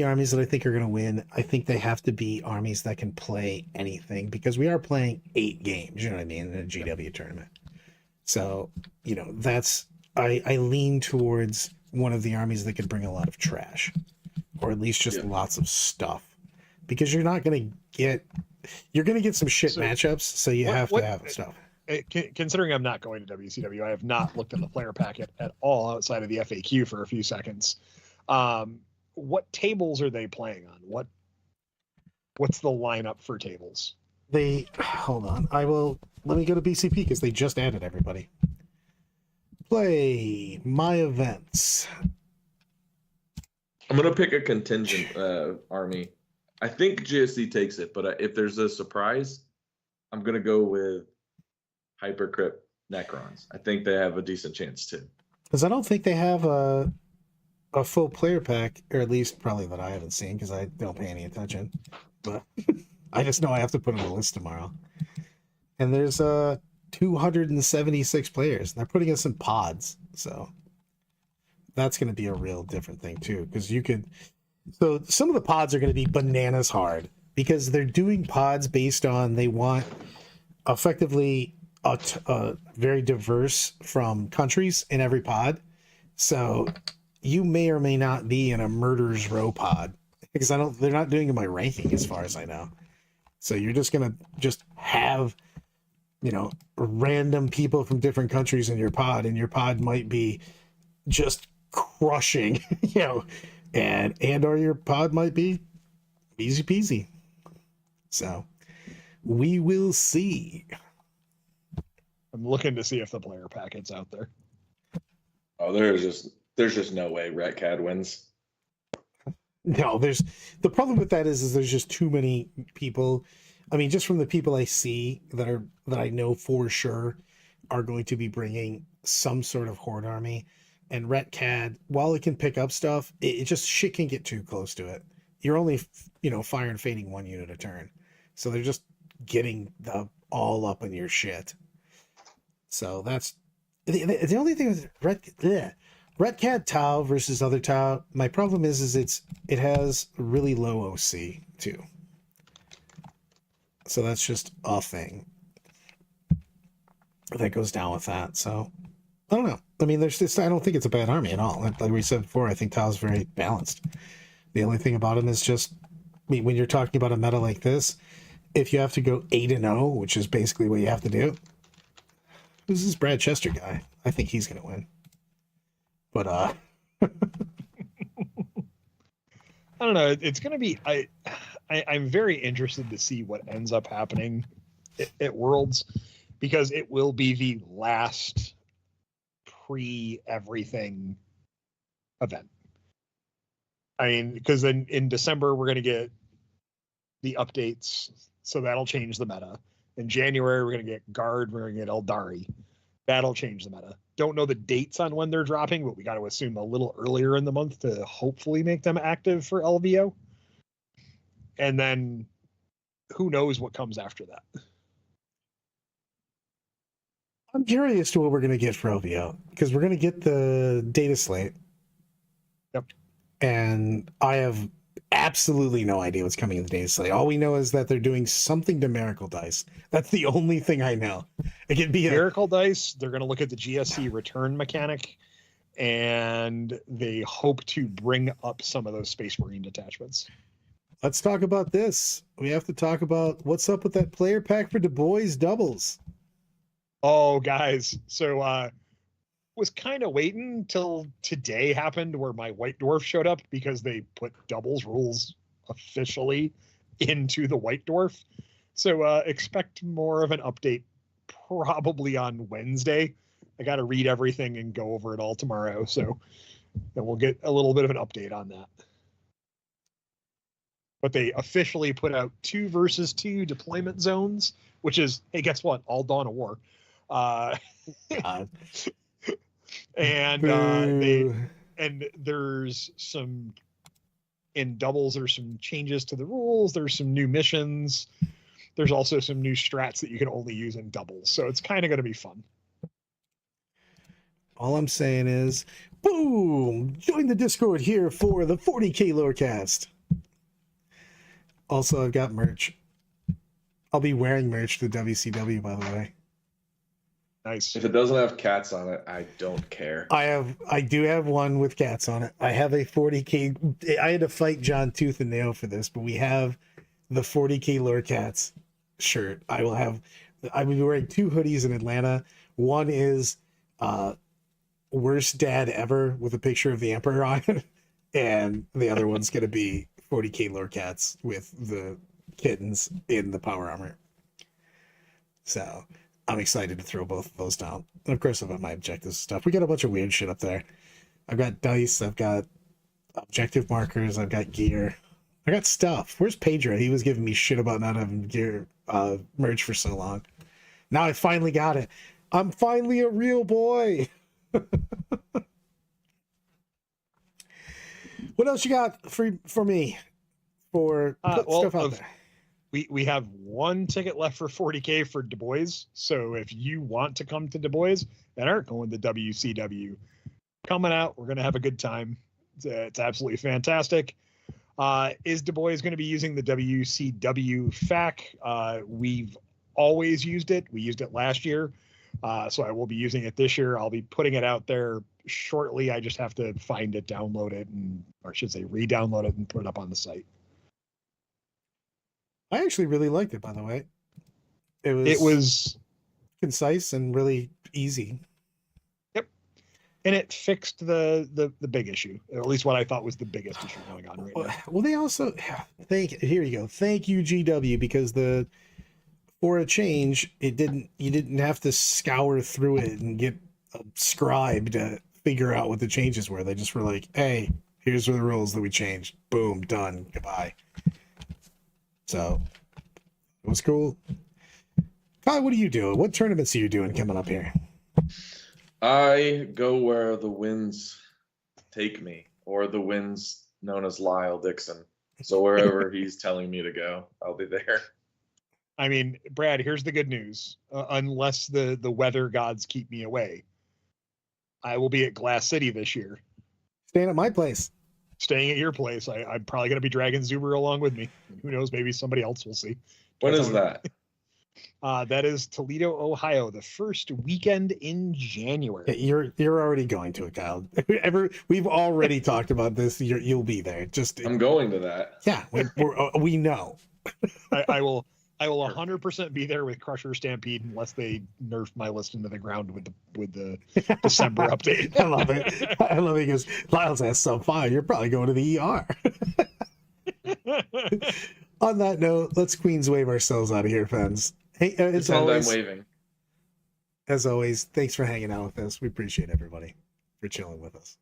armies that I think are going to win, I think they have to be armies that can play anything because we are playing 8 games. You know what I mean, in a GW tournament. So that's I lean towards one of the armies that could bring a lot of trash, or at least just lots of stuff. Because you're going to get some shit matchups, so you have to have stuff. Considering I'm not going to WCW, I have not looked at the player packet at all outside of the FAQ for a few seconds. What tables are they playing on? What's the lineup for tables? Hold on. Let me go to BCP because they just added everybody. Play my events. I'm gonna pick a contingent army. I think GSC takes it, but if there's a surprise, I'm gonna go with Hypercrypt Necrons. I think they have a decent chance too. Because I don't think they have a full player pack, or at least probably that I haven't seen because I don't pay any attention. But I just know I have to put on the list tomorrow. And there's 276 players. They're putting us in pods, so that's going to be a real different thing too. Because so some of the pods are going to be bananas hard because they're doing pods based on they want effectively very diverse from countries in every pod. So you may or may not be in a murderer's row pod because they're not doing my ranking as far as I know. So you're just gonna just have, random people from different countries in your pod, and your pod might be just crushing, and or your pod might be easy peasy. So we will see. I'm looking to see if the player packet's out there. Oh, there's just no way Ret Cad wins. No, the problem with that is there's just too many people. I mean, just from the people I see that I know for sure are going to be bringing some sort of horde army, and Ret Cad, while it can pick up stuff, it just shit can get too close to it. You're only fire and fading one unit a turn, so they're just getting all up in your shit. So that's the only thing with Ret Cad Tau versus other Tau. My problem is it has really low OC too. So that's just a thing that goes down with that. So I don't know. I mean, I don't think it's a bad army at all. Like we said before, I think Tau's very balanced. The only thing about him is just, when you're talking about a meta like this, if you have to go 8-0, which is basically what you have to do. Who's this Brad Chester guy? I think he's gonna win. But I don't know. It's gonna be. I'm very interested to see what ends up happening at Worlds, because it will be the last pre-everything event. I mean, because then in December we're gonna get the updates, so that'll change the meta. In January we're gonna get Guard, we're gonna get Eldari. That'll change the meta. Don't know the dates on when they're dropping, but we got to assume a little earlier in the month to hopefully make them active for LVO. And then who knows what comes after that. I'm curious to what we're going to get for LVO, because we're going to get the data slate. Yep. And I have absolutely no idea what's coming in the data slate. All we know is that they're doing something to Miracle Dice. That's the only thing I know. It could be Miracle Dice. They're going to look at the GSC return mechanic, and they hope to bring up some of those Space Marine detachments. Let's talk about this. We have to talk about what's up with that player pack for Du Bois doubles. Oh, guys. So was kind of waiting till today happened where my White Dwarf showed up, because they put doubles rules officially into the White Dwarf. So expect more of an update probably on Wednesday. I got to read everything and go over it all tomorrow. So then we'll get a little bit of an update on that. But they officially put out 2 versus 2 deployment zones, which is, hey, guess what? All Dawn of War. And there's some, in doubles, there's some changes to the rules. There's some new missions. There's also some new strats that you can only use in doubles. So it's kind of going to be fun. All I'm saying is, boom! Join the Discord here for the 40K Lorecast. Also, I've got merch. I'll be wearing merch to the WCW, by the way. Nice. If it doesn't have cats on it, I don't care. I do have one with cats on it. I have a 40K. I had to fight John tooth and nail for this, but we have the 40K Lore Cats shirt. I will be wearing 2 hoodies in Atlanta. One is worst dad ever with a picture of the Emperor on it, and the other one's gonna be 40K Lore Cats with the kittens in the power armor. So I'm excited to throw both of those down. And of course, I've got my objectives stuff. We got a bunch of weird shit up there. I've got dice, I've got objective markers, I've got gear. I got stuff. Where's Pedro? He was giving me shit about not having gear merch for so long. Now I finally got it. I'm finally a real boy. What else you got for me? For stuff out there. We have 1 ticket left for 40K for Du Bois. So if you want to come to Du Bois and aren't going to WCW, coming out, we're going to have a good time. It's absolutely fantastic. Is Du Bois going to be using the WCW FAQ? We've always used it. We used it last year. So I will be using it this year. I'll be putting it out there shortly. I just have to find it, download it, or I should say re-download it and put it up on the site. I actually really liked it, by the way. It was concise and really easy. Yep. And it fixed the big issue, or at least what I thought was the biggest issue going on right now. Well, they also here you go. Thank you, GW, because for a change, you didn't have to scour through it and get a scribe to figure out what the changes were. They just were like, hey, here's the rules that we changed. Boom, done. Goodbye. So it was cool. Kyle, what are you doing? What tournaments are you doing coming up here? I go where the winds take me, or the winds known as Lyle Dixon. So wherever he's telling me to go, I'll be there. I mean, Brad, here's the good news. Unless the weather gods keep me away, I will be at Glass City this year. Staying at my place. Staying at your place. I'm probably going to be dragging Zuber along with me. Who knows? Maybe somebody else will see. When is that? That is Toledo, Ohio, the first weekend in January. You're already going to it, Kyle. We've already talked about this. You'll be there. I'm going to that. Yeah, we know. I will 100% be there with Crusher Stampede unless they nerf my list into the ground with the December update. I love it. I love it because Lyle's asked so fine. You're probably going to the ER. On that note, let's Queens wave ourselves out of here, friends. Hey, as always, I'm waving. As always, thanks for hanging out with us. We appreciate everybody for chilling with us.